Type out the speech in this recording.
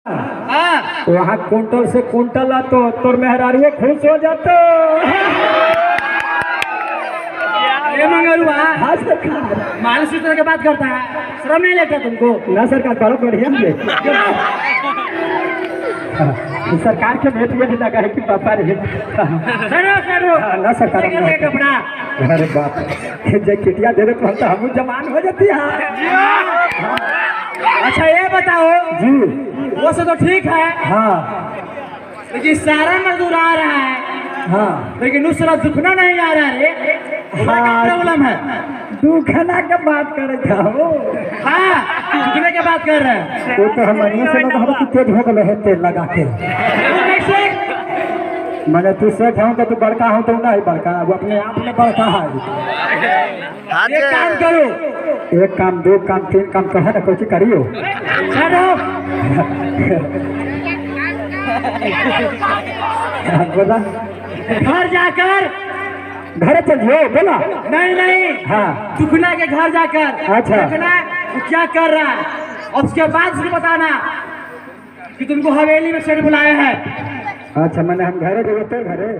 हाँ वहाँ कुंटल से कुंटल आ तो तोर मेहरारू खुश हो जाते। ये मंगरुआ हाँ सरकार, मानस इस तरह की बात करता है, शर्म नहीं लगता तुमको? ना सरकार करो बढ़िया से। सरकार के भेट में लगा है कि पापा रे ना सरकार कपड़ा। अरे बाप जैकेटिया दे दे तो हम जमान हो जाती है। अच्छा ये बताओ जी वो सब तो ठीक है, हाँ लेकिन सारा मजदूर आ रहा है, हाँ लेकिन उस तरह दुखना नहीं आ रहा रे। हाँ। प्रॉब्लम है? दुखना के बात करे था वो। हाँ दुखने की बात कर रहे हैं। वो तो हम से लगा हम तेज हो गए हैं तेल लगा के। मैंने तू सेठ हूँ तो तू बड़का हूँ तो नहीं बड़का, वो अपने आप में बड़का है। एक काम करो, एक काम दो काम तीन काम कहा ना कुछ करियो। बोला घर जाकर घर चलियो बोला। नहीं नहीं हाँ दुखना के घर जाकर अच्छा। देखना वो क्या कर रहा है, और उसके बाद उसको बताना कि तुमको हवेली में सेठ बुलाया है। अच्छा मैंने हम घरे जो तेरे घरे